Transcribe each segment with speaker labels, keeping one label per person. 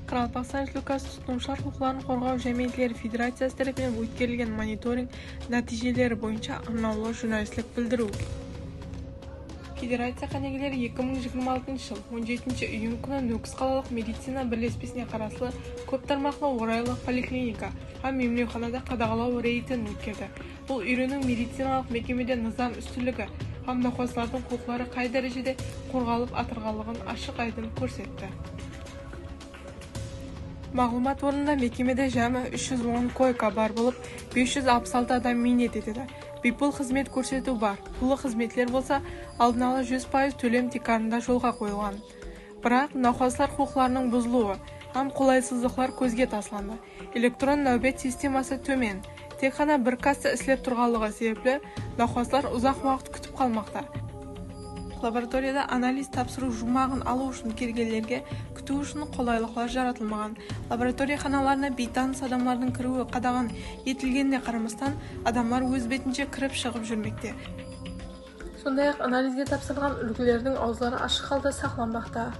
Speaker 1: Қарақалпақстан Республикасы тұтынушылар құқықтарын қорғау жәрмеңкелері федерациясы тарапынан өткізілген мониторинг нәтижелері бойынша арнаулы журналистік білдіру. Федерация қанегелері 2026 жыл 17 июнь күні Нөкіс қалалық медицина бірлеспесіне қарасылы көп тармақлы орайлық поликлиника һәм емханада қадағалау рейдін өткізді. Бұл үйренің медициналық мекемеде низам үстілігі һәм науқастардың құқықтары қай дәрежеде қорғалып атырғалығын ашық айдын көрсетті. Мағлұмат орнында мекемеде жәмі 310 койка бар болып, 566 адам минет етеді. Бипул қызмет көрсету бар. Бұл қызметлер болса, алдын ала 100% төлем тикарында жолға қойылған. Бірақ науқастар құқықтарының бұзылуы һәм қолайсыздықтар көзге тасланды. Электрон нәубет системасы төмен. Тек қана бір касса істеп тұрғанлығы себеплі науқастар ұзақ уақыт күтіп қалмақта. Лабораторияда анализ тапсыру жұмағын алу үшін келгендерге күту үшін қолайлықлар жаратылмаған. Лаборатория ханаларына бейтаныс адамдардың кіруі қадаған етілгеніне қарамастан, адамдар өз бетінше кіріп шығып жүрмекте. Сондай-ақ анализге тапсырылған үлгілердің аузлары ашық халда сақланбақта.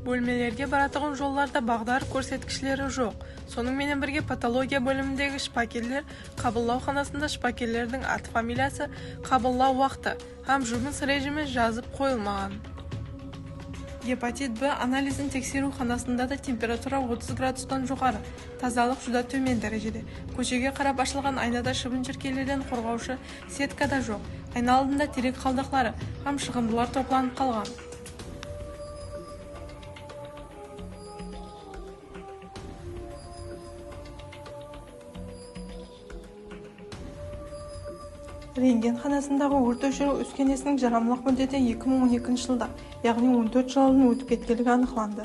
Speaker 1: Бөлмелерге баратығын жолларда бағдар көрсеткіштері жоқ. Сонымен бірге патология бөліміндегі шпакерлер қабылдау ханасында шпакерлердің аты фамилиясы, қабылдау уақыты һәм жұмыс режимі жазып қойылмаған. Гепатит Б анализін тексеру ханасында да температура 30 градустан жоғары, тазалық жүда төмен дәрежеде. Көшеге қарап ашылған айнада шыбын-шіркейлерден қорғаушы сеткада жоқ. Айна алдында терек қалдықтары һәм шығындылар топланып қалған. Рентген ханасындағы өрт өшіру үскенесінің жарамлық мүддеті 2012 жылда, яғни 14 жылдың өтіп кеткелігі анықланды.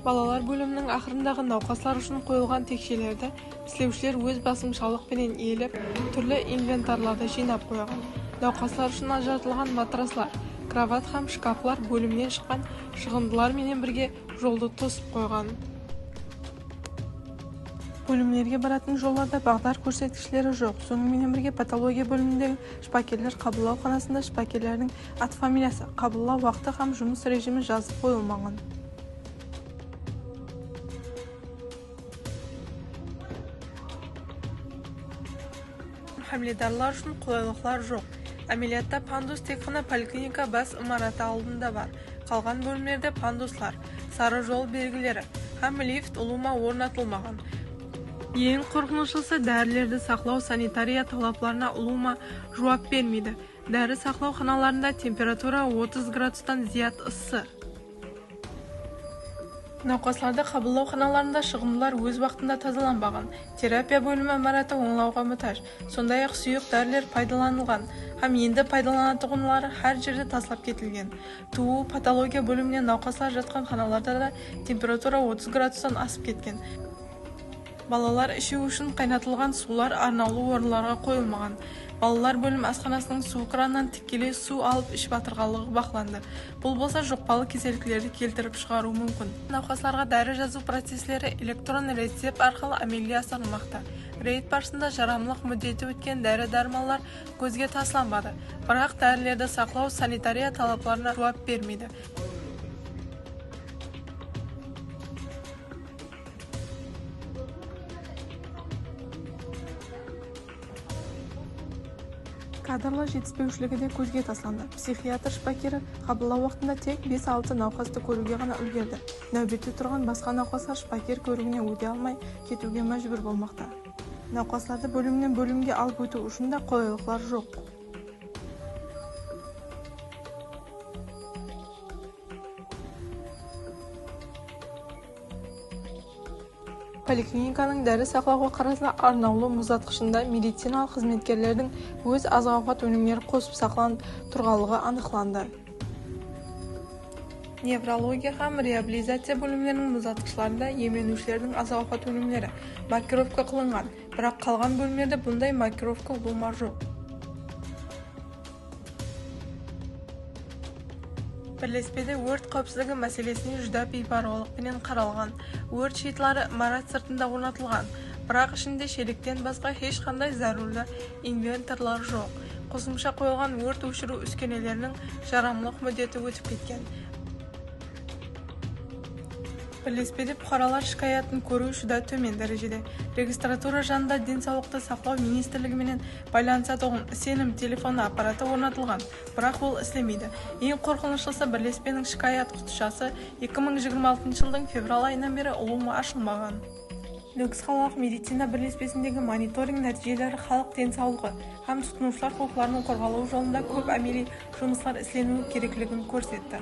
Speaker 1: Балалар бөлімінің ақырындағы науқастар үшін қойылған текшелерді істеушілер өз басымшалықпенен иелеп, түрлі инвентарларды жинап қойған. Науқастар үшін ажыратылған матраслар, кроват һәм шкафлар бөлімнен шыққан шығындылар менен бірге жолды тосып қойған. Бөлімлерге баратын жолларда бағдар көрсеткіштері жоқ. Сонымен бірге патология бөліміндегі шпакерлер қабылдау ханасында шпакерлердің аты фамилиясы, қабылдау уақыты һәм жұмыс режимі жазып қойылмаған. Хамиледарлар үшін қолайлықлар жоқ. Әмелиятта пандус тек қана поликлиника бас имараты алдында бар. Қалған бөлімлерде пандуслар, сары жол белгілері һәм лифт ұлума орнатылмаған. Ең қорқыныштысы дәрілерді сақлау санитария талапларына ұлума жауап бермейді. Дәрі сақлау ханаларында температура 30 градустан зият ыссы. Науқасларды қабылдау ханаларында шығындылар өз уақытында тазаланбаған. Терапия бөлімі имараты оңлауға мұқтаж. Сондай-ақ сұйық дәрілер пайдаланылған һәм енді пайдаланатұғынлары әр жерде тастап кетілген. Туу патология бөліміне науқаслар жатқан ханаларда да температура 30 градустан асып кеткен. Балалар ішу үшін қайнатылған сулар арнаулы орынларға қойылмаған. Балалар бөлім асханасының су кранынан тікелей су алып ішіп атырғалығы бақыланды. Бұл болса жұқпалы кеселіктерді келтіріп шығару мүмкін. Науқасларға дәрі жазу процесслері электрон рецепт арқылы әмелге асырылмақта. Рейд барысында жарамлық мүддеті өткен дәрі-дәрмалар көзге тасланбады. Бірақ дәрілерді сақлау санитария талапларына жауап бермейді. Кадрлар жетіспеушілігі де көзге тасланды. Психиатр шпакері қабылдау уақытында тек 5-6 науқасты көруге ғана үлгерді. Нәубетте тұрған басқа науқастар шпакер көрігіне өте алмай кетуге мәжбүр болмақта. Науқастарды бөлімнен бөлімге алып өту үшін де қолайлықлар жоқ. Поликлиниканың дәрі сақлауға қарасына арнаулы мұздатқышында медициналық қызметкерлердің өз азық-ауқат өнімдері қосып сақланып тұрғалығы анықланды. Неврология һәм реабилитация бөлімдерінің мұздатқыштарында емленушілердің азық-ауқат өнімдері маркировка қылынған, бірақ қалған бөлімдерде бұндай маркировка болма жоқ. Бірлеспеде өрт қауіпсіздігі мәселесіне жүда бейпаралықпенен қаралған. Өрт шитлары имарат сыртында орнатылған, бірақ ішінде шелектен басқа ешқандай зарулы инвентарлар жоқ. қосымша қойылған өрт өшіру үскенелерінің жарамлылық мүддеті өтіп кеткен. Бірлеспеде бұқаралар шикаятын көру жүда төмен дәрежеде. Регистратура жанында денсаулықты сақтау министрлігіменен байланысатын сенім телефоны аппараты орнатылған, бірақ ол істемейді. Ең қорқыныштысы бірлеспенің шикаят құтышасы 2026 жылдың феврал айынан бері ұлымы ашылмаған. Нүкіс қалалық медицина бірлеспесіндегі мониторинг нәтижелері халық денсаулығы һәм тұтынушылар құқықтарының қорғалуы жолында көп әмели жұмыстар істелуі керектігін көрсетті.